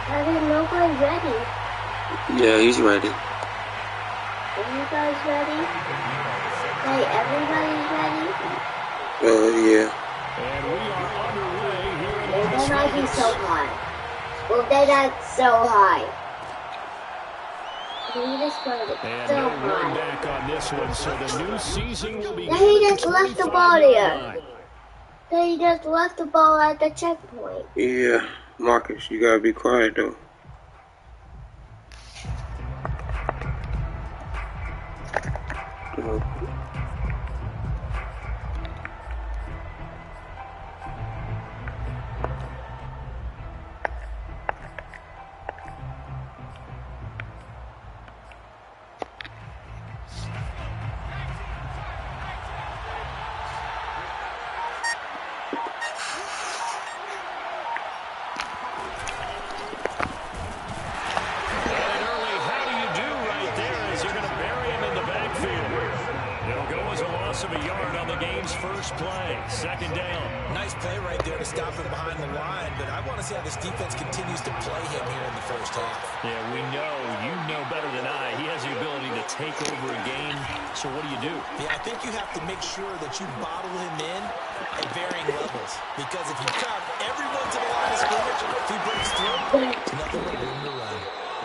I didn't know nobody's ready. Yeah, he's ready. Are you guys ready? Like, everybody's ready? Yeah. And we are underway here in Well, Las then I'd be Vegas. so high. Well, then that's so high. He just put it And so no run high. back on this one, so the new season will be. Now he just left the ball there. Then he just left the ball at the checkpoint. Yeah. Marcus, you gotta be quiet though. Play, second down. Nice play right there to stop him behind the line, but I want to see how this defense continues to play him here in the first half. Yeah, we know, you know better than I, he has the ability to take over a game, so what do? Yeah, I think you have to make sure that you bottle him in at varying levels, because if you crowd everyone to the line of scrimmage, if he breaks through, it's nothing but room to run.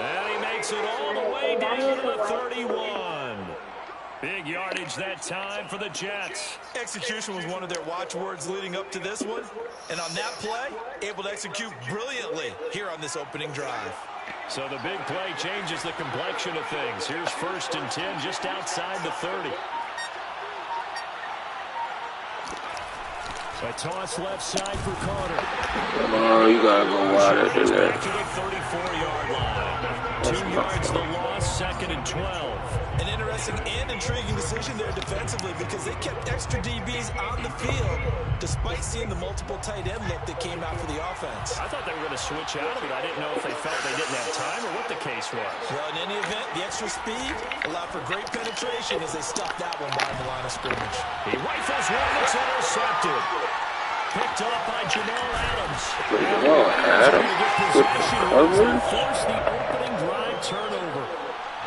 And he makes it all the way down to the 31. Big yardage that time for the Jets. Execution was one of their watchwords leading up to this one. And on that play, able to execute brilliantly here on this opening drive. So the big play changes the complexion of things. Here's 1st and 10 just outside the 30. A toss left side for Carter. Oh, you gotta go wider than that. Back to the 34-yard line. 2 yards the loss, 2nd and 12. An interesting and intriguing decision there defensively because they kept extra DBs on the field despite seeing the multiple tight end look that came out for the offense. I thought they were going to switch out of it. I didn't know if they felt they didn't have time or what the case was. Well, in any event, the extra speed allowed for great penetration as they stuffed that one behind the line of scrimmage. He rifles one that's intercepted. Picked up by Jamal Adams. Jamal Adams? Force the opening drive turnover.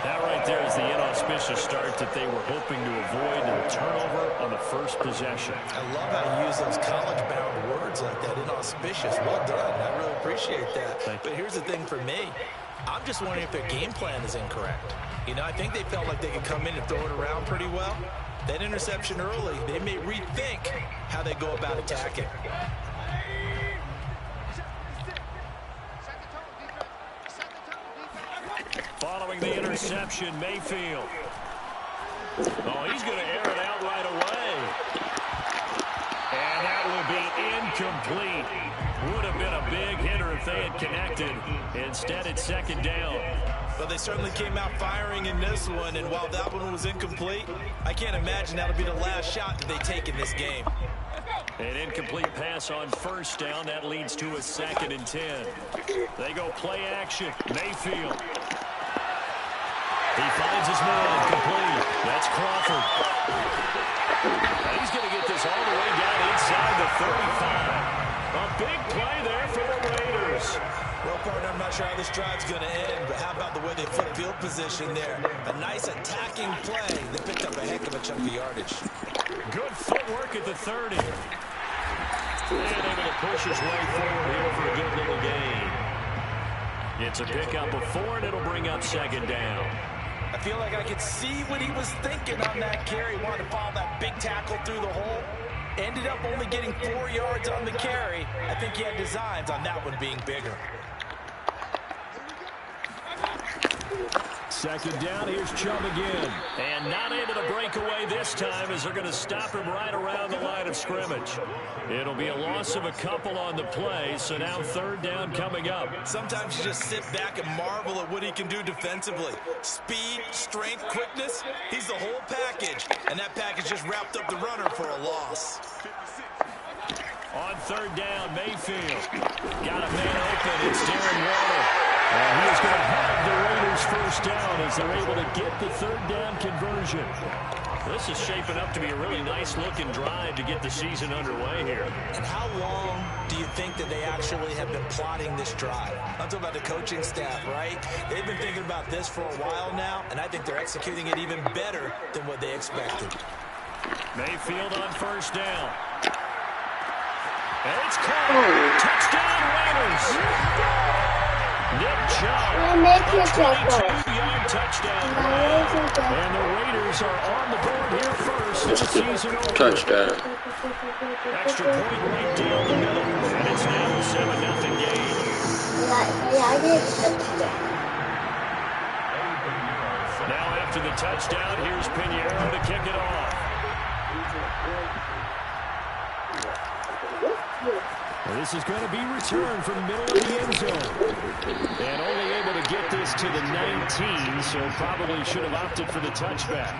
That right there is the inauspicious start that they were hoping to avoid, the turnover on the first possession. I love how you use those college-bound words like that, inauspicious. Well done. I really appreciate that. But here's the thing for me. I'm just wondering if their game plan is incorrect. You know, I think they felt like they could come in and throw it around pretty well. That interception early, they may rethink how they go about attacking. Following the interception, Mayfield. Oh, he's going to air it out right away. And that will be incomplete. Would have been a big hitter if they had connected. Instead, it's 2nd down. Well, they certainly came out firing in this one, and while that one was incomplete, I can't imagine that'll be the last shot that they take in this game. An incomplete pass on 1st down. That leads to a 2nd and 10. They go play action. Mayfield. He finds his man complete. That's Crawford. And he's going to get this all the way down inside the 35. A big play there for the Raiders. Well, partner, I'm not sure how this drive's going to end, but how about the way they flip field position there? A nice attacking play that picked up a heck of a chunk of yardage. Good footwork at the 30. And able to push his way forward here for a good little gain. It's a pickup of 4, and it'll bring up 2nd down. I feel like I could see what he was thinking on that carry. Wanted to follow that big tackle through the hole. Ended up only getting 4 yards on the carry. I think he had designs on that one being bigger. 2nd down, here's Chubb again. And not able to break away this time as they're going to stop him right around the line of scrimmage. It'll be a loss of a couple on the play, so now 3rd down coming up. Sometimes you just sit back and marvel at what he can do defensively. Speed, strength, quickness, he's the whole package. And that package just wrapped up the runner for a loss. On 3rd down, Mayfield. Got a man open, it's Darren Waller. And he is going to have the Raiders 1st down as they're able to get the 3rd down conversion. This is shaping up to be a really nice-looking drive to get the season underway here. And how long do you think that they actually have been plotting this drive? I'm talking about the coaching staff, right? They've been thinking about this for a while now, and I think they're executing it even better than what they expected. Mayfield on first down. And it's caught. Touchdown Raiders. Nick Chubb. 22-yard touchdown run. And the Raiders are on the board here first. It's the touchdown. Extra point right down the middle. And it's now a 7-0 game. Now after the touchdown, here's Pinheiro to kick it off. Well, this is going to be returned from the middle of the end zone. And only able to get this to the 19, so probably should have opted for the touchback.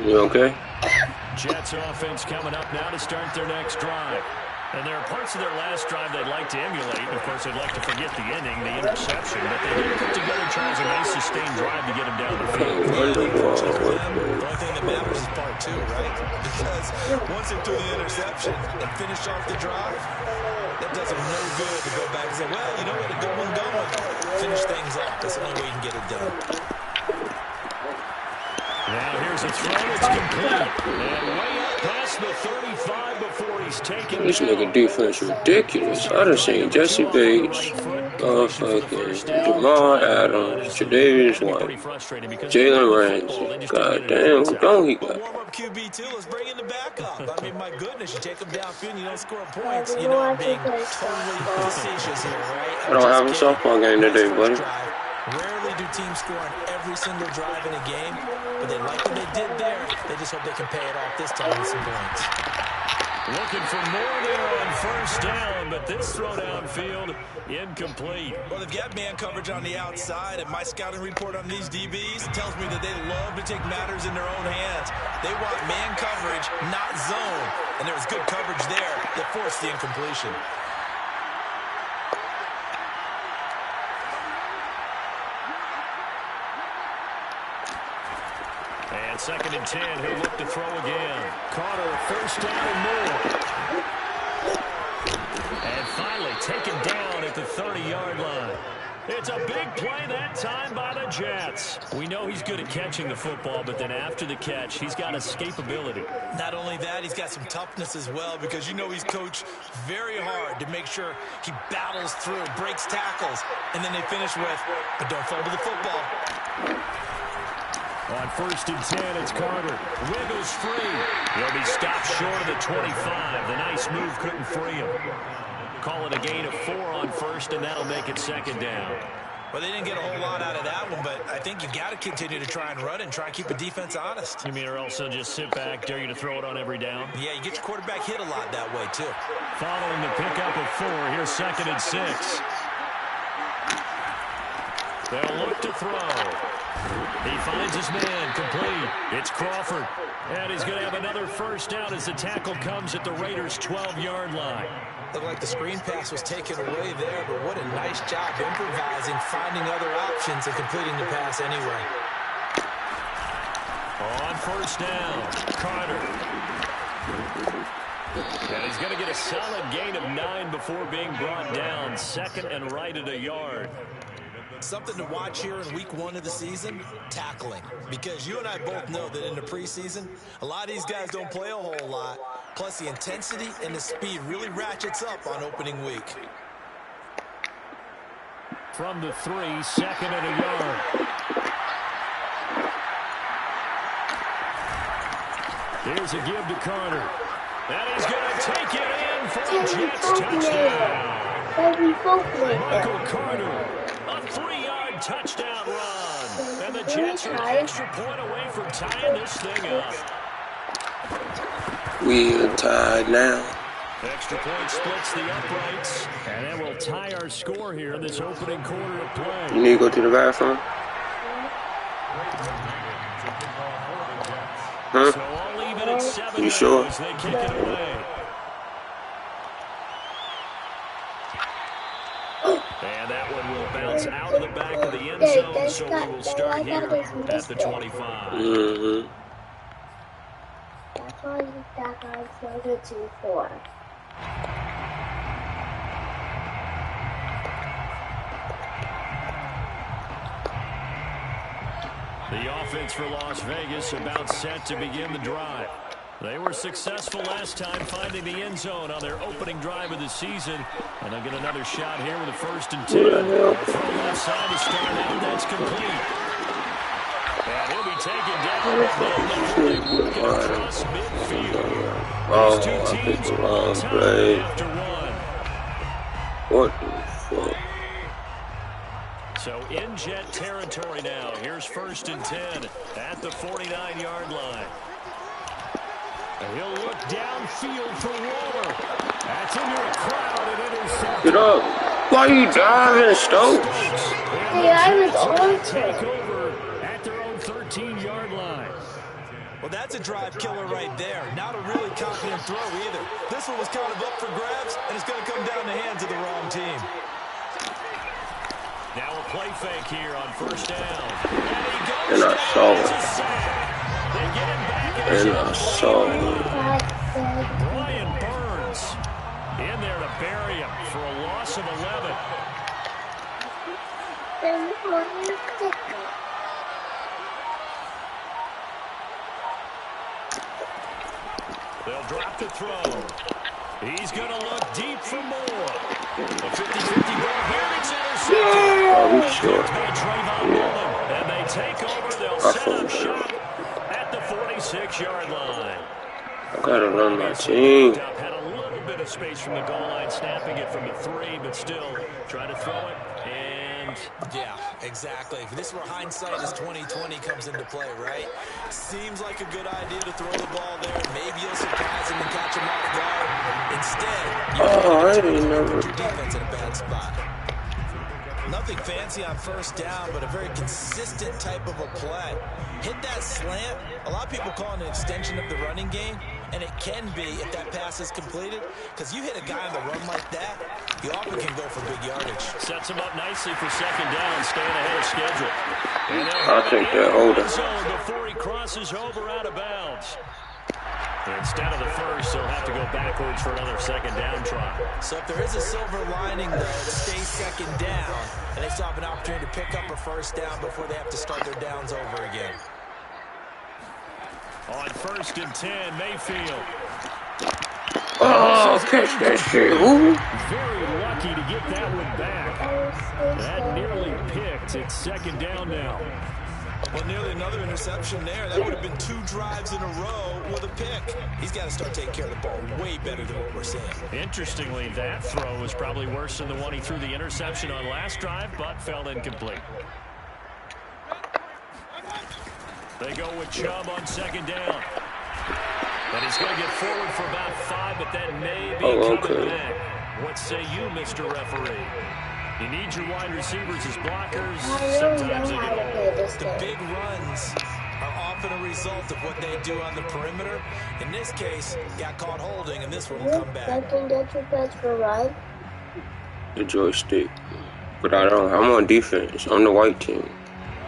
You okay? Jets offense coming up now to start their next drive. And there are parts of their last drive they'd like to emulate. And, of course, they'd like to forget the ending, the interception. But they did put together, Charles, a nice sustained drive to get them down the field. The only thing that matters is part two, right? Because once they threw the interception and finished off the drive, that does them no good to go back and say, well, you know what, a good one going. Finish things off. That's the only way you can get it done. Now here's a throw. It's complete. And way up past the 35 before he's taken. This nigga defense ridiculous. I done seen Jesse Bates, fucking Jamal Adams, Tre'Davious White, Jalen Ramsey. God damn, who don't he got? Warm-up QB too. Let's bring in the backup. I mean, my goodness, you take them downfield and you don't score points. You know, I'm being totally facetious here, right? I don't have a softball game today, buddy. Rarely do teams score on every single drive in a game, but they like what they did there. They just hope they can pay it off this time with some points. Looking for more there on first down, but this throw downfield incomplete. Well, they've got man coverage on the outside, and my scouting report on these DBs tells me that they love to take matters in their own hands. They want man coverage, not zone, and there was good coverage there that forced the incompletion. And 2nd and 10, he'll look to throw again. Carter, first down and more. And finally taken down at the 30-yard line. It's a big play that time by the Jets. We know he's good at catching the football, but then after the catch, he's got escapability. Not only that, he's got some toughness as well, because you know he's coached very hard to make sure he battles through, breaks tackles, and then they finish with, but don't fumble the football. On 1st and 10, it's Carter. Wiggles free. He'll be stopped short of the 25. The nice move couldn't free him. Call it a gain of 4 on first, and that'll make it 2nd down. Well, they didn't get a whole lot out of that one, but I think you've got to continue to try and run and try and keep the defense honest. You mean, or else they'll just sit back, dare you to throw it on every down? Yeah, you get your quarterback hit a lot that way, too. Following the pickup of 4, here's 2nd and 6. They'll look to throw. He finds his man, complete. It's Crawford. And he's going to have another first down as the tackle comes at the Raiders' 12-yard line. Looked like the screen pass was taken away there, but what a nice job improvising, finding other options, and completing the pass anyway. On first down, Carter. And he's going to get a solid gain of 9 before being brought down. 2nd and right at a yard. Something to watch here in week 1 of the season, tackling. Because you and I both know that in the preseason, a lot of these guys don't play a whole lot. Plus, the intensity and the speed really ratchets up on opening week. From the 3, 2nd and a yard. Here's a give to Carter. And he's going to take it in for a Jets touchdown. Michael Carter. A 3-yard touchdown run. And the Jets are an extra point away from tying this thing up. We're tied now. Extra point splits the uprights. And then we'll tie our score here in this opening quarter of play. You need to go to the bathroom? Huh? So all even at 7 you sure? As they kick it away. zone, so we will start here at the 25. Mm-hmm. That's why that guy's loaded 2-4. The offense for Las Vegas about set to begin the drive. They were successful last time finding the end zone on their opening drive of the season. And they'll get another shot here with a 1st and 10. From left side to start out, that's complete. And he'll be taken down across midfield. These two teams all tied after one. What the fuck? So in Jet territory now. Here's 1st and 10 at the 49-yard line. And he'll look downfield for Waller. That's into a crowd and intercepted. Get up. Why are you driving, Stokes? Hey, I was on Take over at their own 13-yard line. Well, that's a drive killer right there. Not a really confident throw either. This one was kind of up for grabs, and it's going to come down the hands of the wrong team. Now a play fake here on 1st down. And I saw it. And I saw it. Brian Burns in there to bury him for a loss of 11. They'll drop the throw. He's going to look deep for more. A 50-50 ball here. It's intercepted. Oh, he's short. Yeah. And they take over. They'll set up shop at the 46-yard line. I gotta run my team. Had a little bit of space from the goal line, snapping it from the 3, but still trying to throw it. And yeah, exactly. This is where hindsight is 20/20 comes into play, right? Seems like a good idea to throw the ball there. Maybe you'll surprise him and catch him off guard. Instead, I didn't know. your defense in a bad spot. Nothing fancy on 1st down, but a very consistent type of a play. Hit that slant. A lot of people call it an extension of the running game, and it can be if that pass is completed, because you hit a guy on the run like that, you often can go for big yardage. Sets him up nicely for 2nd down, staying ahead of schedule. I'll take that holder. Before he crosses over out of bounds. Instead of the 1st, he'll have to go backwards for another 2nd down try. So if there is a silver lining, though, it stays 2nd down, and they still have an opportunity to pick up a 1st down before they have to start their downs over again. On 1st and 10, Mayfield. Oh, catch that shit. Ooh. Very lucky to get that one back. That nearly picked. It's 2nd down now. Well, nearly another interception there. That would have been 2 drives in a row with a pick. He's got to start taking care of the ball way better than what we're seeing. Interestingly, that throw was probably worse than the one he threw the interception on last drive, but fell incomplete. They go with Chubb on 2nd down. And he's going to get forward for about 5, but that may be coming back. What say you, Mr. Referee? You need your wide receivers as blockers. Sometimes they get old. The big runs are often a result of what they do on the perimeter. In this case, got caught holding, and this one will come back. The joystick. But I'm on defense. I'm the white team.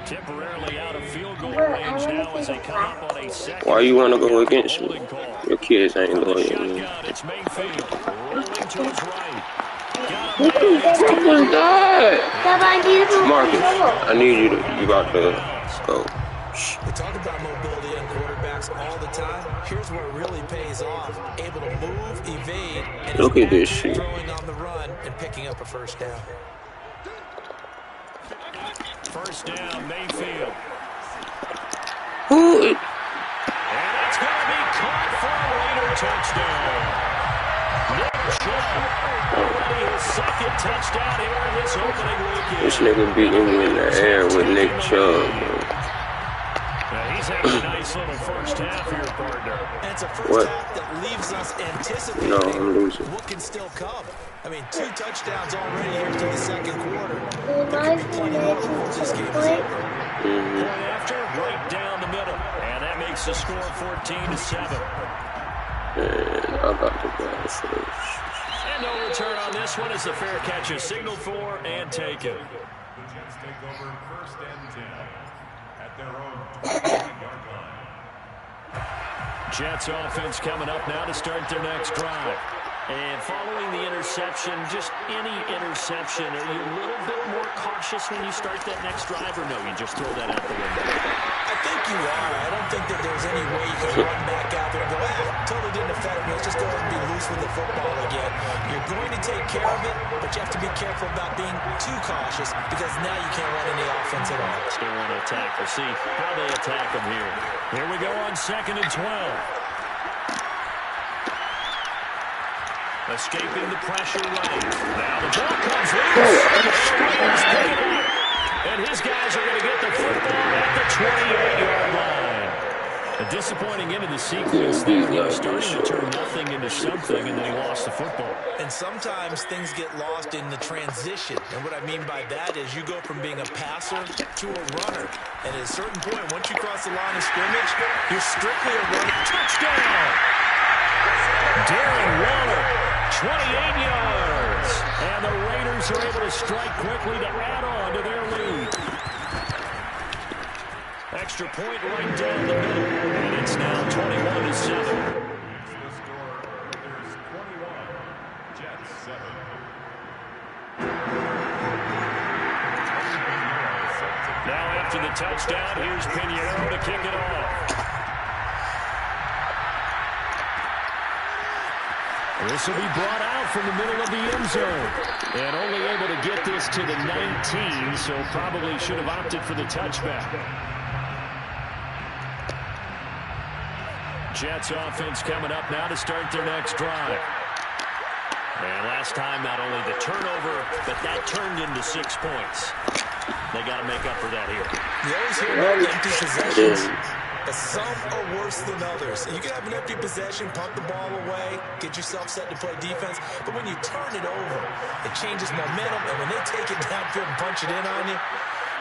Temporarily out of field goal range now as they come up on a 2nd. Why you want to go against me? Your kids ain't loyal to me. It's Mayfield rolling to his right. What was that? Marcus, I need you to, you about to go. We talk about mobility in quarterbacks all the time. Here's where it really pays off. Able to move, evade, and look at this shit. Throwing on the run and picking up a 1st down. 1st down, Mayfield. Who? And it's going to be caught for a Raider touchdown. Nick Chubb, already his 2nd touchdown here in this opening weekend. This nigga beating me in the air with Nick Chubb, bro. He's having a nice little 1st half here, partner. And it's a 1st half that leaves us anticipating I'm losing. what can still come. I mean, 2 touchdowns already here to the 2nd quarter. Point after, right down the middle. And that makes the score 14-7. And I got the ball first. And no return on this one as the fair catch is signaled for and taken. The Jets take over 1st and 10 at their own 28-yard line. Jets offense coming up now to start their next drive. And following the interception, just any interception, are you a little bit more cautious when you start that next drive, or no, you just throw that out the window? I think you are. I don't think that there's any way you can run back out there and go, totally didn't affect me. Let's just go ahead and be loose with the football again. You're going to take care of it, but you have to be careful about being too cautious because now you can't run any offense at all. Still want to attack. We'll see how they attack them here. Here we go on 2nd and 12. Escaping the pressure right. Now the ball comes loose. And his guys are going to get the football at the 28-yard line. A disappointing end of the sequence there. He was starting to turn nothing into something, and then he lost the football. And sometimes things get lost in the transition. And what I mean by that is you go from being a passer to a runner. And at a certain point, once you cross the line of scrimmage, you're strictly a runner. Touchdown! Darren Waller, 28 yards. And the Raiders are able to strike quickly to add on to their lead. Extra point right down the middle. And it's now 21-7. Now after the touchdown, here's Pinheiro to kick it off. This will be brought out from the middle of the end zone. And only able to get this to the 19, so probably should have opted for the touchback. Jets offense coming up now to start their next drive. And last time, not only the turnover, but that turned into 6 points. They got to make up for that here. You always hear about empty possessions. But some are worse than others. You can have an empty possession, punt the ball away, get yourself set to play defense. But when you turn it over, it changes momentum. And when they take it downfield and punch it in on you,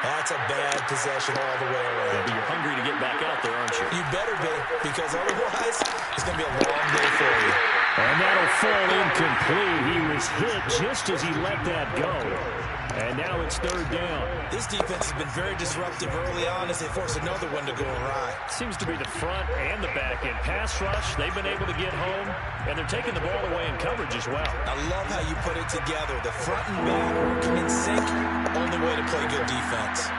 that's a bad possession all the way around. Yeah, but you're hungry to get back out there, aren't you? You better be, because otherwise it's going to be a long day for you. And that'll fall incomplete. He was hit just as he let that go. And now it's 3rd down. This defense has been very disruptive early on as they force another one to go awry. Seems to be the front and the back end. Pass rush, they've been able to get home, and they're taking the ball away in coverage as well. I love how you put it together. The front and back working in sync, only way to play good defense.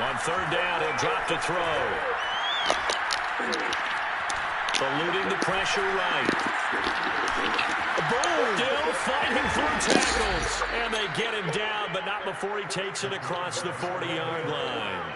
On 3rd down, he'll drop to throw. Eluding the pressure right. Still fighting through tackles. And they get him down, but not before he takes it across the 40-yard line.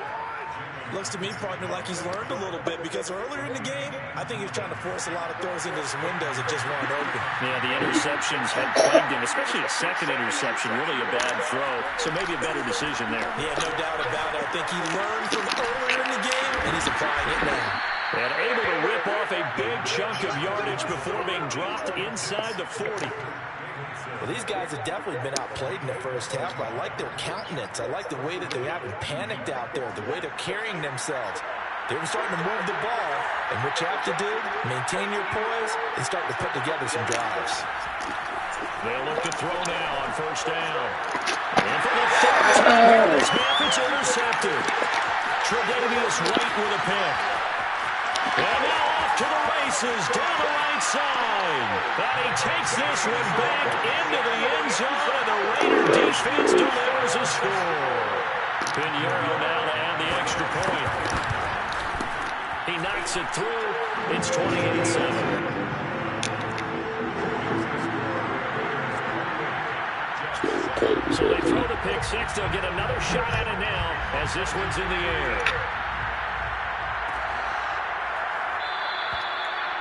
Looks to me, partner, like he's learned a little bit because earlier in the game, I think he was trying to force a lot of throws into his windows that just weren't open. Yeah, the interceptions had plagued him, especially a second interception, really a bad throw. So maybe a better decision there. Yeah, no doubt about it. I think he learned from earlier in the game, and he's applying it now. And able to rip off a big chunk of yardage before being dropped inside the 40. Well, these guys have definitely been outplayed in the first half, but I like their countenance. I like the way that they haven't panicked out there, the way they're carrying themselves. They're starting to move the ball, and what you have to do, maintain your poise and start to put together some drives. They'll look to throw now on 1st down. And for the 3rd time, this half, it's intercepted. Tre'Davious White with a pick. And now off to the races down the right side. And he takes this one back into the end zone, and the Raider defense delivers a score. Pinheiro now to add the extra point. He knocks it through. It's 28-7. So they throw the pick six. They'll get another shot at it now as this one's in the air.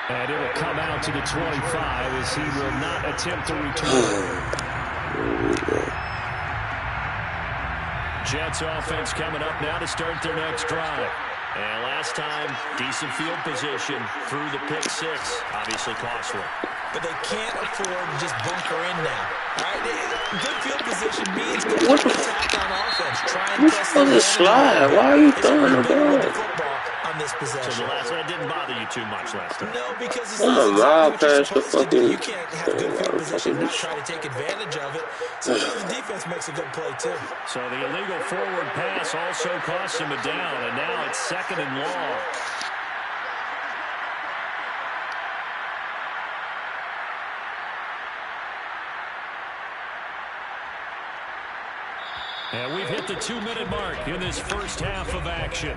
And it'll come out to the 25 as he will not attempt to return. Jets offense coming up now to start their next drive. And last time, decent field position through the pick six. Obviously costly. But they can't afford to just bunker in now. All right? Good field position means good attack on offense. Try and press the ball. Slide. Why are you throwing the ball? On this possession. So the last one didn't bother you too much last time. No, because it's I'm a mile past the fucking. You can't have good field position and not try to take advantage of it. Sometimes the defense makes a good play too. So the illegal forward pass also cost him a down, and now it's 2nd and long. And we've hit the 2-minute mark in this first half of action.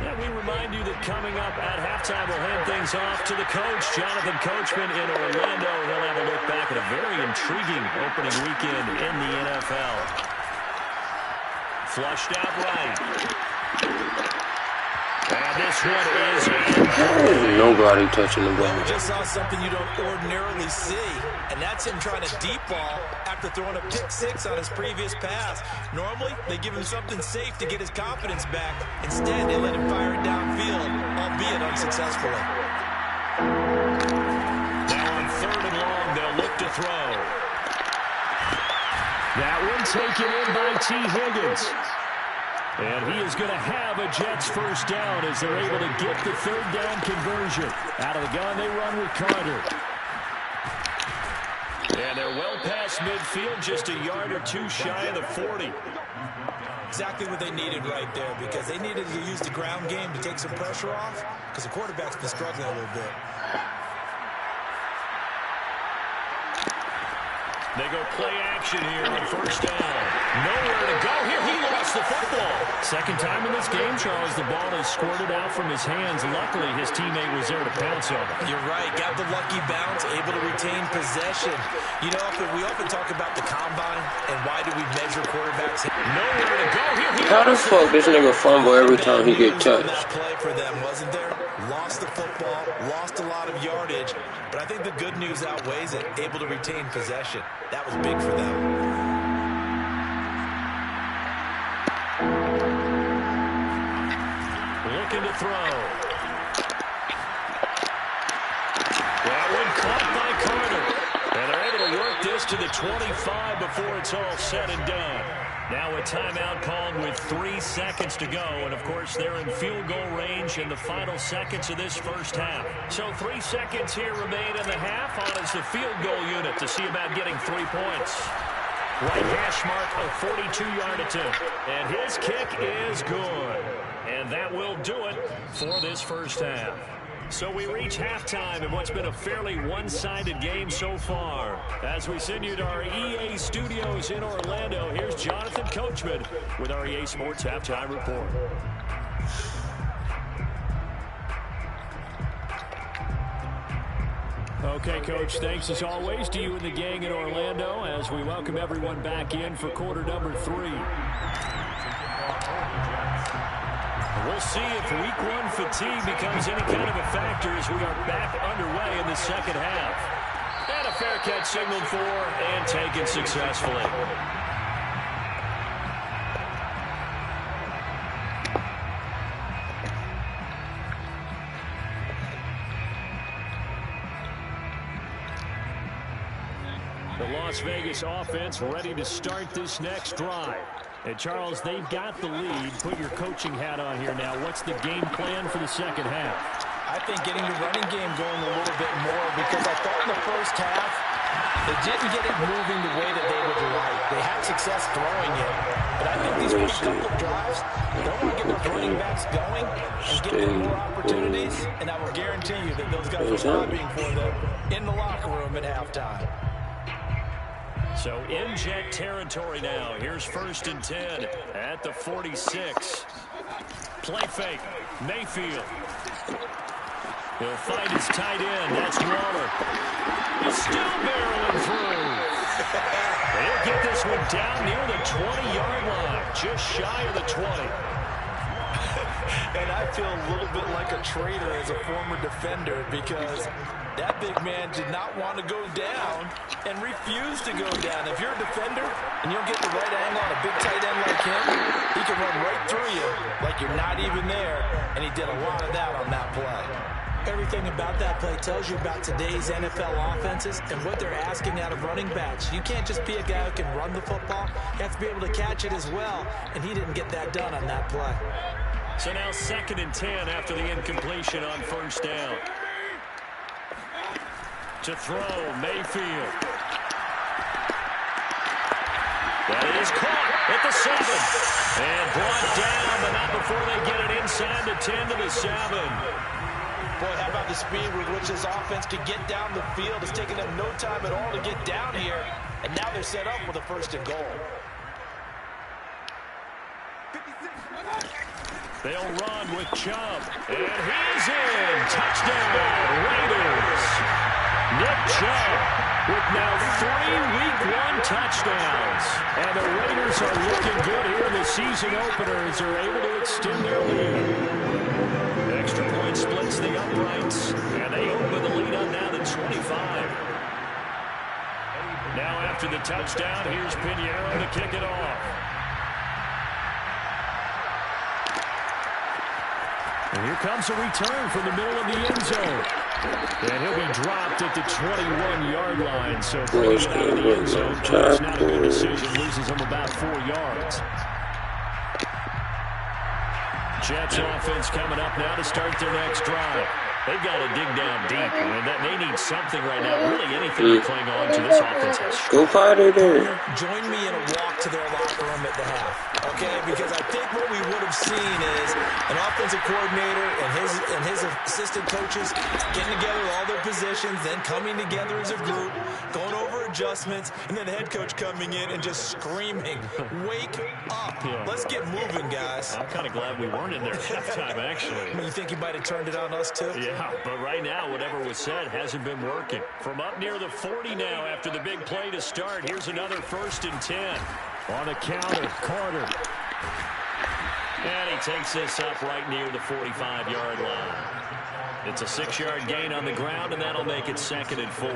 And we remind you that coming up at halftime, we'll hand things off to the coach, Jonathan Coachman in Orlando. He'll have a look back at a very intriguing opening weekend in the NFL. Flushed out right. And this one is nobody touching the ball. Well, we just saw something you don't ordinarily see, and that's him trying to deep ball after throwing a pick six on his previous pass. Normally, they give him something safe to get his confidence back. Instead, they let him fire it downfield, albeit unsuccessfully. Now on 3rd and long, they'll look to throw. That one taken in by T. Higgins. And he is going to have a Jets first down as they're able to get the 3rd down conversion. Out of the gun, they run with Carter. And they're well past midfield, just a yard or two shy of the 40. Exactly what they needed right there, because they needed to use the ground game to take some pressure off, because the quarterback's been struggling a little bit. They go play action here on 1st down. Nowhere to go here. He lost the football. Second time in this game, Charles, the ball is squirted out from his hands. Luckily, his teammate was there to pounce on it. You're right. Got the lucky bounce, able to retain possession. You know, we often talk about the combine and why do we measure quarterbacks. Nowhere to go here. How the fuck this nigga fumble every time he get touched? Play for them, wasn't there? Lost the football, lost a lot of yardage, but I think the good news outweighs it. Able to retain possession. That was big for them. Looking to throw. That one caught by Carter. And they're able to work this to the 25 before it's all said and done. Now a timeout called with 3 seconds to go. And, of course, they're in field goal range in the final seconds of this first half. So 3 seconds here remain in the half. On is the field goal unit to see about getting 3 points. Right hash mark, a 42-yard attempt. And his kick is good. And that will do it for this first half. So we reach halftime in what's been a fairly one-sided game so far. As we send you to our EA studios in Orlando, here's Jonathan Coachman with our EA Sports Halftime Report. Okay, Coach, thanks as always to you and the gang in Orlando as we welcome everyone back in for quarter number 3. We'll see if week 1 fatigue becomes any kind of a factor as we are back underway in the second half. And a fair catch signaled for and taken successfully. The Las Vegas offense ready to start this next drive. And, Charles, they've got the lead. Put your coaching hat on here now. What's the game plan for the second half? I think getting the running game going a little bit more, because I thought in the first half they didn't get it moving the way that they would like. They had success throwing it, but I think these first couple of drives, they want to get those running backs going and give them more opportunities, and I will guarantee you that those guys are lobbying for them in the locker room at halftime. So in Jet territory now. Here's 1st and 10 at the 46. Play fake. Mayfield. He'll find his tight end. That's Waller. He's still barreling through. He'll get this one down near the 20-yard line. Just shy of the 20. And I feel a little bit like a traitor as a former defender because that big man did not want to go down and refused to go down. If you're a defender and you don't get the right angle on a big tight end like him, he can run right through you like you're not even there, and he did a lot of that on that play. Everything about that play tells you about today's NFL offenses and what they're asking out of running backs. You can't just be a guy who can run the football. You have to be able to catch it as well, and he didn't get that done on that play. So now 2nd and 10 after the incompletion on 1st down. To throw, Mayfield. That is caught at the 7. And brought down, but not before they get it inside the 10 to the 7. Boy, how about the speed with which this offense can get down the field? It's taken them no time at all to get down here. And now they're set up with a 1st and goal. They'll run with Chubb. And he's in. Touchdown, Raiders. Nick Chubb with now 3 Week 1 touchdowns. And the Raiders are looking good here in the season opener as they're able to extend their lead. Extra point splits the uprights, and they open the lead up now to 25. Now after the touchdown, here's Pinheiro to kick it off. And here comes a return from the middle of the end zone. And he'll be dropped at the 21-yard line. So bringing it out of the end zone, it's not a good decision. Loses him about 4 yards. Jets offense coming up now to start their next drive. They've got to dig down deep, and they need something right now. Really anything to cling on to this offense. Go Carter there. Join me in a walk to their locker room at the half, okay? Because I think what we would have seen is an offensive coordinator and his assistant coaches getting together with all their positions, then coming together as a group, going over adjustments, and then the head coach coming in and just screaming, "Wake up! Yeah. Let's get moving, guys." I'm kind of glad we weren't in there at halftime, actually. You think he might have turned it on us, too? Yeah, but right now, whatever was said hasn't been working. From up near the 40 now after the big play to start, here's another 1st and 10. On a counter, Carter. And he takes this up right near the 45-yard line. It's a 6-yard gain on the ground, and that'll make it 2nd and 4.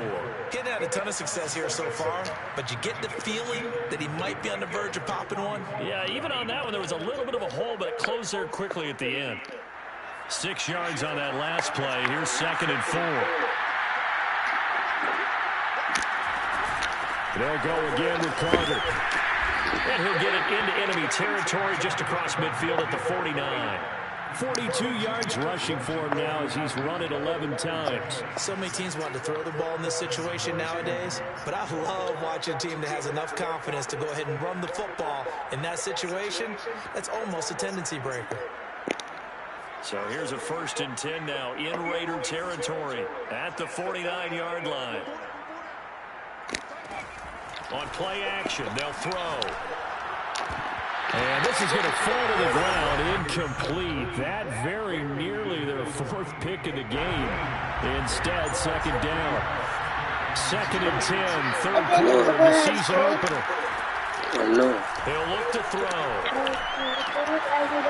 Getting had a ton of success here so far, but you get the feeling that he might be on the verge of popping one. Yeah, even on that one, there was a little bit of a hole, but it closed there quickly at the end. 6 yards on that last play. Here's 2nd and 4. They'll go again with Carter. And he'll get it into enemy territory just across midfield at the 49. 42 yards rushing for him now as he's run it 11 times. So many teams want to throw the ball in this situation nowadays, but I love watching a team that has enough confidence to go ahead and run the football. In that situation, that's almost a tendency breaker. So here's a 1st and 10 now in Raider territory at the 49-yard line. On play action, they'll throw. And this is going to fall to the ground, incomplete. That very nearly their 4th pick of the game. Instead, 2nd down. 2nd and 10, 3rd quarter of the season opener. Oh, no. He'll look to throw.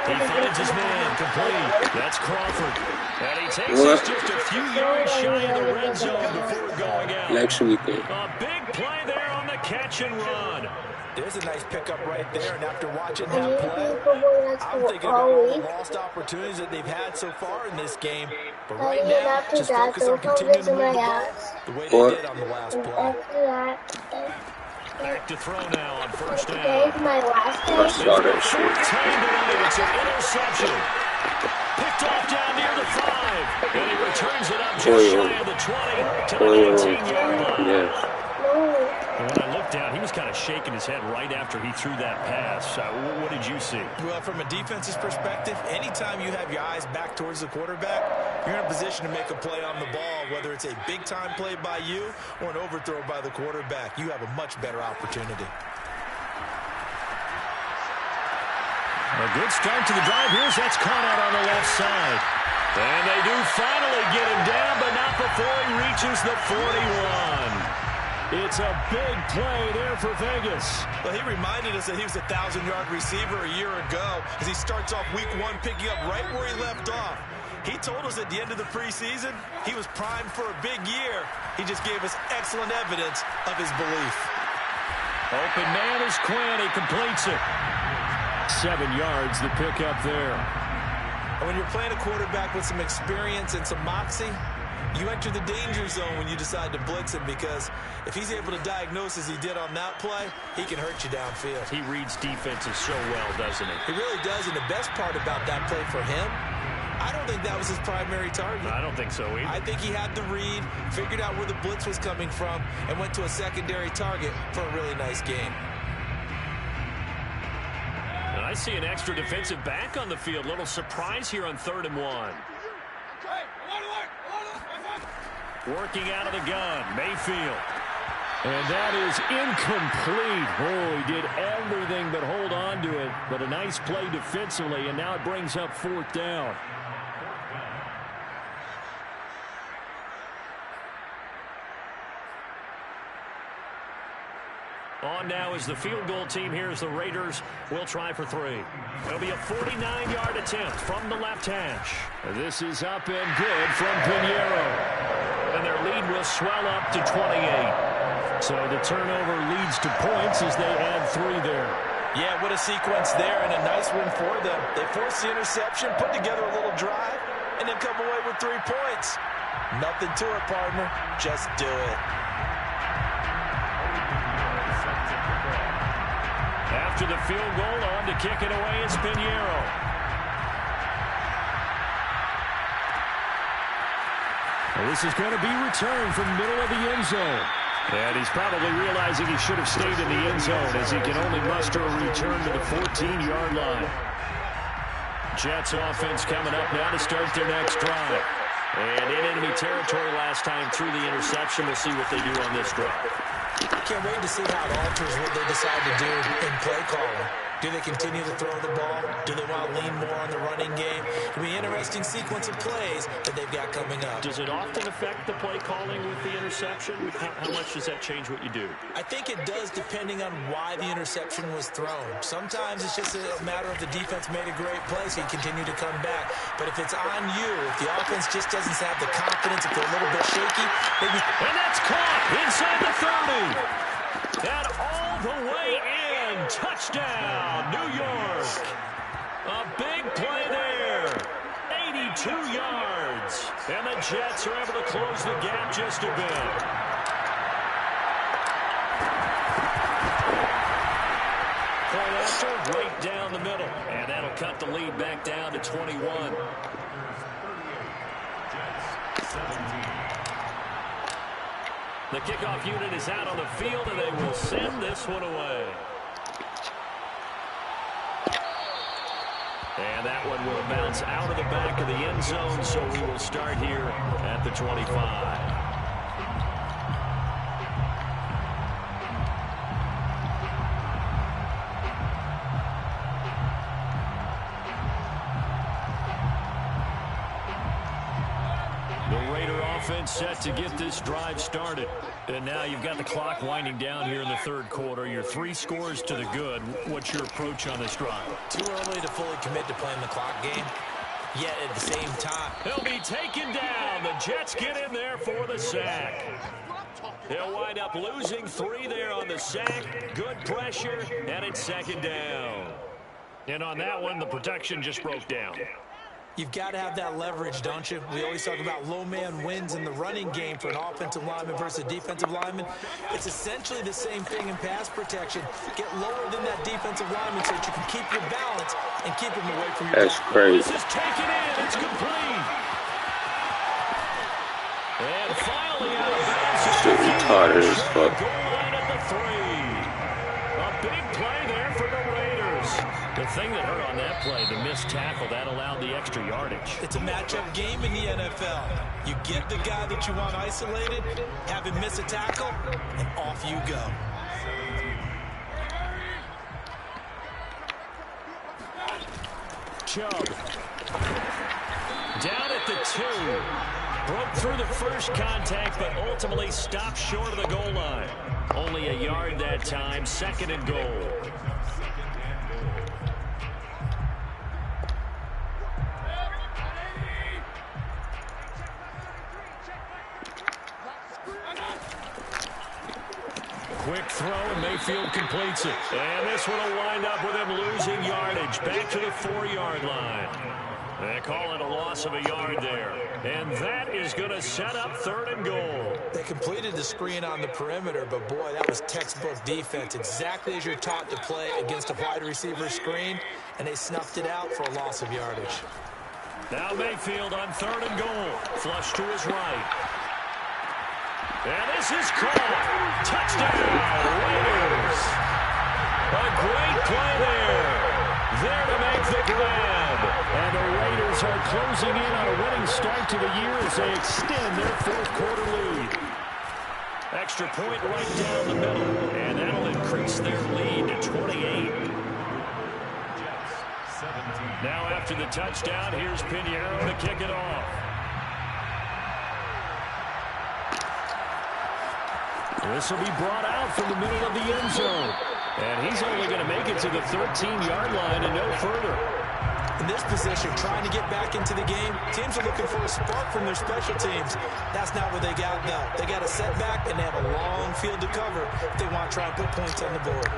He finds his man, complete. That's Crawford. And he takes us just a few yards shy of the red zone before going out. Next weekend. A big play there on the catch and run. There's a nice pickup right there, and after watching that play, I'm thinking about all the lost opportunities that they've had so far in this game. But right now, just focus on continuing to move the ball the way they did on the last play. Back to throw now on 1st down. I saw that shit. It's an interception. Picked off down near the 5. And he returns it up just shy of the 20 to the 19-yard line. Yes. And when I looked down, he was kind of shaking his head right after he threw that pass. What did you see? Well, from a defense's perspective, anytime you have your eyes back towards the quarterback, you're in a position to make a play on the ball, whether it's a big-time play by you or an overthrow by the quarterback. You have a much better opportunity. A good start to the drive. That's caught out on the left side. And they do finally get him down, but not before he reaches the 41. It's a big play there for Vegas. Well, he reminded us that he was a 1,000-yard receiver a year ago as he starts off week 1 picking up right where he left off. He told us at the end of the preseason he was primed for a big year. He just gave us excellent evidence of his belief. Open man is Quinn. He completes it. 7 yards the pick up there. And when you're playing a quarterback with some experience and some moxie, you enter the danger zone when you decide to blitz him, because if he's able to diagnose as he did on that play, he can hurt you downfield. He reads defenses so well, doesn't he? He really does, and the best part about that play for him, I don't think that was his primary target. I don't think so either. I think he had the read, figured out where the blitz was coming from, and went to a secondary target for a really nice game. And I see an extra defensive back on the field. Little surprise here on 3rd and 1. Working out of the gun, Mayfield. And that is incomplete. Oh, he did everything but hold on to it. But a nice play defensively, and now it brings up 4th down. On now is the field goal team here as the Raiders will try for 3. It'll be a 49-yard attempt from the left hash. This is up and good from Pinheiro. And their lead will swell up to 28. So the turnover leads to points as they add 3 there. Yeah, what a sequence there, and a nice win for them. They force the interception, put together a little drive, and then come away with 3 points. Nothing to it, partner. Just do it. After the field goal, on to kick it away is Pinheiro. Well, this is going to be returned from the middle of the end zone. And he's probably realizing he should have stayed in the end zone as he can only muster a return to the 14-yard line. Jets offense coming up now to start their next drive. And in enemy territory last time through the interception. We'll see what they do on this drive. Can't wait to see how it alters what they decide to do in play calling. Do they continue to throw the ball? Do they want to lean more on the running game? It'll be an interesting sequence of plays that they've got coming up. Does it often affect the play calling with the interception? How much does that change what you do? I think it does, depending on why the interception was thrown. Sometimes it's just a matter of the defense made a great play, so you continue to come back. But if it's on you, if the offense just doesn't have the confidence, if they're a little bit shaky, maybe... And that's caught inside the 30. And all the way in. Touchdown, New York. A big play there. 82 yards. And the Jets are able to close the gap just a bit. Point after, right down the middle. And that'll cut the lead back down to 21. The kickoff unit is out on the field, and they will send this one away. And that one will bounce out of the back of the end zone, so we will start here at the 25. Offense set to get this drive started. And now you've got the clock winding down here in the 3rd quarter. Your 3 scores to the good. What's your approach on this drive? Too early to fully commit to playing the clock game. Yet at the same time, he'll be taken down. The Jets get in there for the sack. They'll wind up losing 3 there on the sack. Good pressure, and it's 2nd down. And on that one, the protection just broke down. You've got to have that leverage, don't you? We always talk about low man wins in the running game for an offensive lineman versus a defensive lineman. It's essentially the same thing in pass protection. Get lower than that defensive lineman so that you can keep your balance and keep him away from your... That's crazy. This is taken in. It's complete. And finally out of bounds. Shit retarded as fuck. Goal line at the 3. A big play there for the Raiders. The thing that hurt on that play, the missed tackle, that allowed the extra yardage. It's a matchup game in the NFL. You get the guy that you want isolated, have him miss a tackle, and off you go. Chubb. Down at the 2. Broke through the first contact, but ultimately stopped short of the goal line. Only a yard that time, 2nd and goal. Quick throw, and Mayfield completes it. And this one will wind up with him losing yardage. Back to the 4-yard line. They call it a loss of a yard there. And that is going to set up 3rd and goal. They completed the screen on the perimeter, but boy, that was textbook defense. Exactly as you're taught to play against a wide receiver screen, and they snuffed it out for a loss of yardage. Now Mayfield on 3rd and goal. Flush to his right. And this is caught. Touchdown, Raiders. A great play there. There to make the grab. And the Raiders are closing in on a winning start to the year as they extend their 4th quarter lead. Extra point right down the middle. And that'll increase their lead to 28. Now after the touchdown, here's Pinheiro to kick it off. This will be brought out from the middle of the end zone. And he's only going to make it to the 13-yard line and no further. In this position, trying to get back into the game, teams are looking for a spark from their special teams. That's not what they got, though. They got a setback, and they have a long field to cover if they want to try and put points on the board.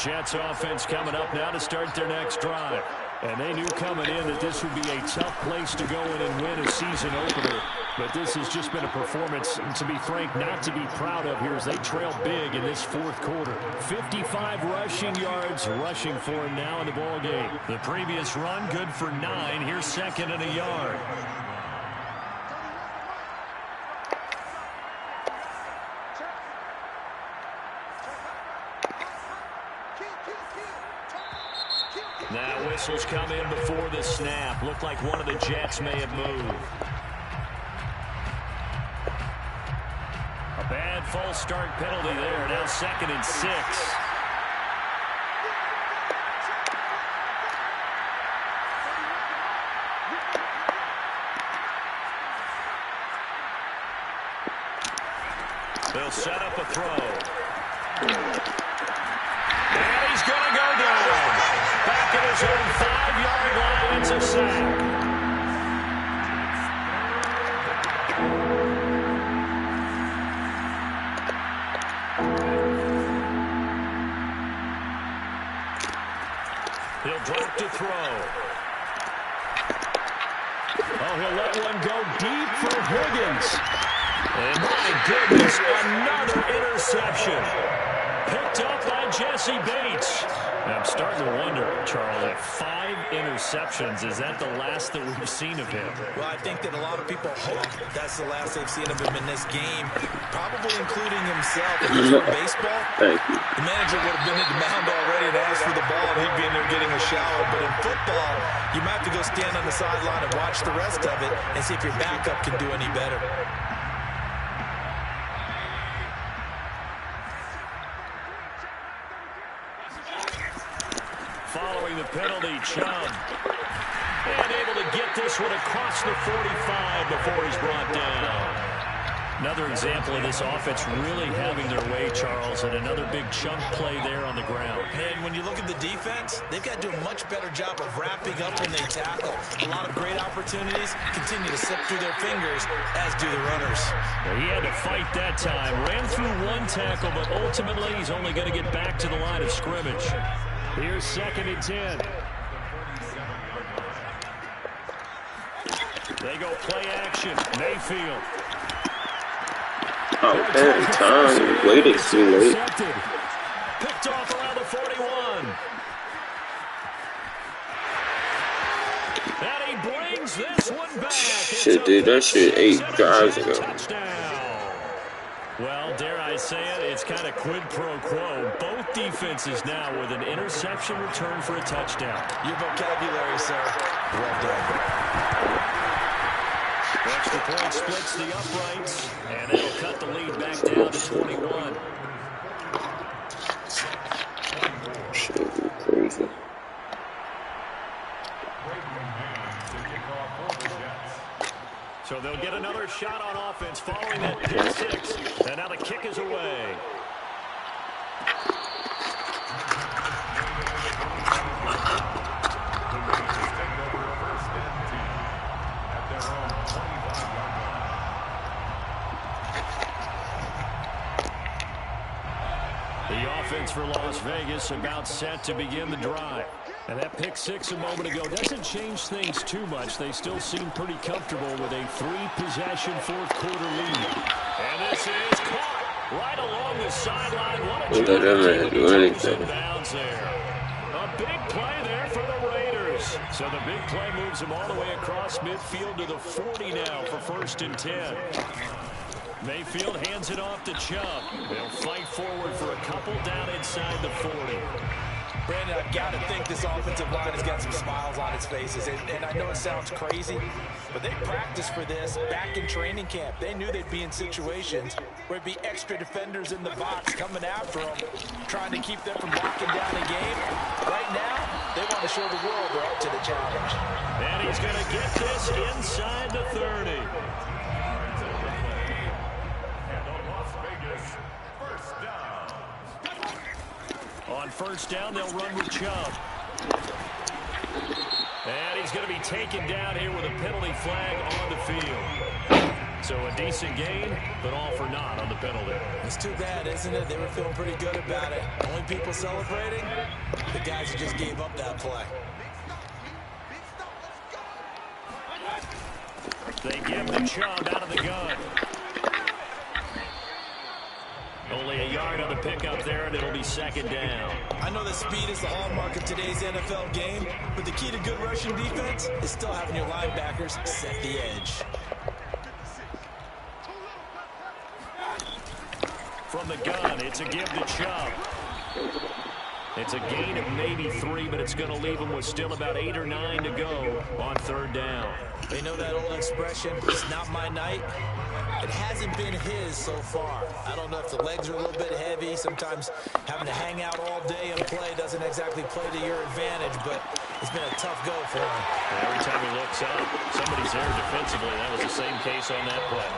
Jets offense coming up now to start their next drive. And they knew coming in that this would be a tough place to go in and win a season opener. But this has just been a performance, to be frank, not to be proud of here as they trail big in this 4th quarter. 55 rushing yards rushing for him now in the ballgame. The previous run good for 9. Here's 2nd and a yard. Now whistles come in before the snap. Looked like one of the Jets may have moved. A bad false start penalty there. Now 2nd and 6. They'll set up a throw. And he's going to go down. Back at his own 5-yard line. It's a sack. He'll drop to throw. Oh, he'll let one go deep for Higgins. And my goodness, another interception. Picked up by Jesse Bates. I'm starting to wonder, Charles, at 5 interceptions, is that the last that we've seen of him? Well, I think that a lot of people hope that's the last they've seen of him in this game, probably including himself. If it was baseball, the manager would have been at the mound already and asked for the ball, and he'd be in there getting a shower. But in football, you might have to go stand on the sideline and watch the rest of it and see if your backup can do any better. Following the penalty, Chubb. And able to get this one across the 45 before he's brought down. Another example of this offense really having their way, Charles, and another big chunk play there on the ground. And when you look at the defense, they've got to do a much better job of wrapping up when they tackle. A lot of great opportunities continue to slip through their fingers, as do the runners. Well, he had to fight that time. Ran through one tackle, but ultimately he's only going to get back to the line of scrimmage. Here's 2nd and 10. They go play action. Mayfield. Oh, bad time. Waited too late. Picked off around the 41. And he brings this one back. Shit, dude, that shit 8 drives ago. Well, dare I say it, it's kind of quid pro quo. Both defenses now with an interception return for a touchdown. Your vocabulary, sir. Well done. Extra point splits the uprights, and it'll cut the lead back down to 21. Shit, crazy. So So they'll get another shot on offense following that pick six. And now the kick is away. The offense for Las Vegas about set to begin the drive. And that pick six a moment ago doesn't change things too much. They still seem pretty comfortable with a three-possession fourth-quarter lead. And this is caught right along the sideline. What a do anything. A big play there for the Raiders. So the big play moves them all the way across midfield to the 40 now for 1st and 10. Mayfield hands it off to Chubb. They'll fight forward for a couple down inside the 40. Brandon, I've got to think this offensive line has got some smiles on its faces. And I know it sounds crazy, but they practiced for this back in training camp. They knew they'd be in situations where it'd be extra defenders in the box coming after them, trying to keep them from locking down a game. Right now, they want to show the world they're up to the challenge. And he's going to get this inside the 30. On 1st down, they'll run with Chubb. And he's going to be taken down here with a penalty flag on the field. So a decent gain, but all for naught on the penalty. It's too bad, isn't it? They were feeling pretty good about it. Only people celebrating, the guys who just gave up that play. They give the Chubb out of the gun. Only a yard on the pickup there, and it'll be 2nd down. I know that speed is the hallmark of today's NFL game, but the key to good rushing defense is still having your linebackers set the edge. From the gun, it's a give to Chubb. It's a gain of maybe 3, but it's going to leave them with still about 8 or 9 to go on 3rd down. They know that old expression, it's not my night. It hasn't been his so far. I don't know if the legs are a little bit heavy. Sometimes having to hang out all day and play doesn't exactly play to your advantage, but it's been a tough go for him. Every time he looks up, somebody's there defensively. That was the same case on that play.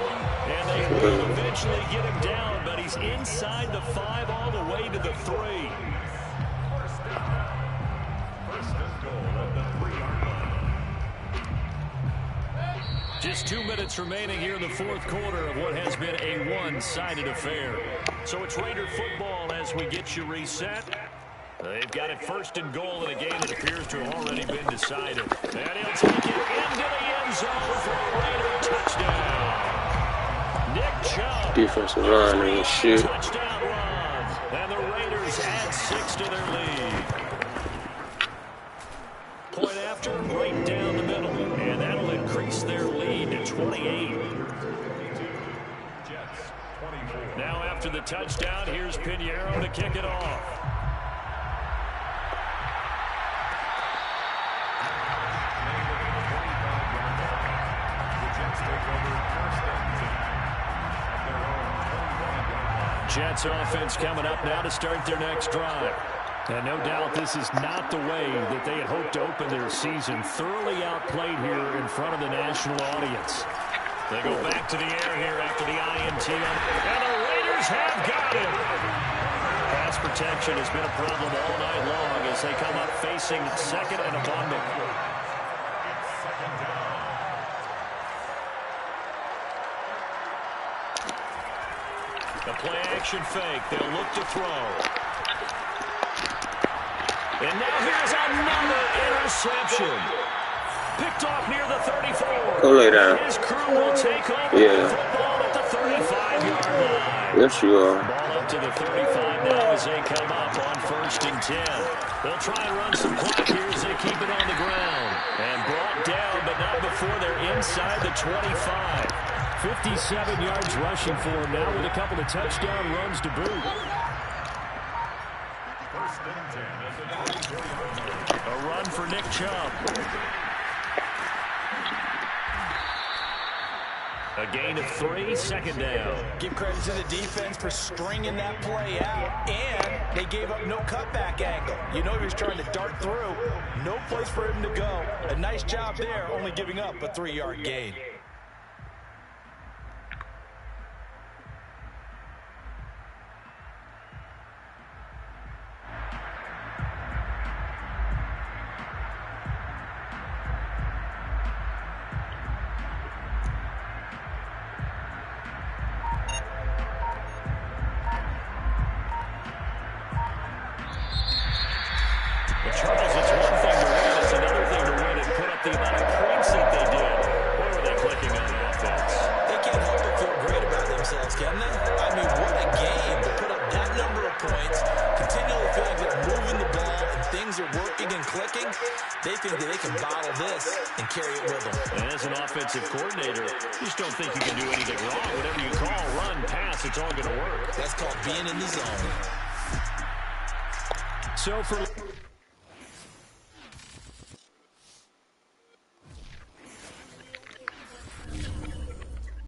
And they will eventually get him down, but he's inside the 5 all the way to the 3. Just 2 minutes remaining here in the 4th quarter of what has been a one-sided affair. So it's Raider football as we get you reset. They've got it 1st and goal in a game that appears to have already been decided. And he'll take it into the end zone for a Raider touchdown. Nick Chubb. Defensive line and shit. Touchdown run. And the Raiders add 6 to their lead. Point after, right down the middle. And that'll increase their lead to 28. Now after the touchdown, here's Pinheiro to kick it off. Jets offense coming up now to start their next drive. And no doubt this is not the way that they had hoped to open their season. Thoroughly outplayed here in front of the national audience. They go back to the air here after the INT. And the Raiders have got him. Pass protection has been a problem all night long as they come up facing 2nd and abundant. The play action fake. They'll look to throw. And now here's another interception. Picked off near the 34. Go lay down. His crew will take over the football at the 35-yard line. Yes, you are. Ball up to the 35 now as they come up on 1st and 10. They'll try and run some clock here as they keep it on the ground. And brought down, but not before they're inside the 25. 57 yards rushing for him now with a couple of touchdown runs to boot. A run for Nick Chubb. A gain of 3, 2nd down. Give credit to the defense for stringing that play out, and they gave up no cutback angle. You know he was trying to dart through. No place for him to go. A nice job there, only giving up a 3-yard gain. can they? I mean, what a game to put up that number of points, continually feel like they're moving the ball and things are working and clicking. They think that they can bottle this and carry it with them. And as an offensive coordinator, you just don't think you can do anything wrong. Whatever you call, run, pass, it's all going to work. That's called being in the zone. So for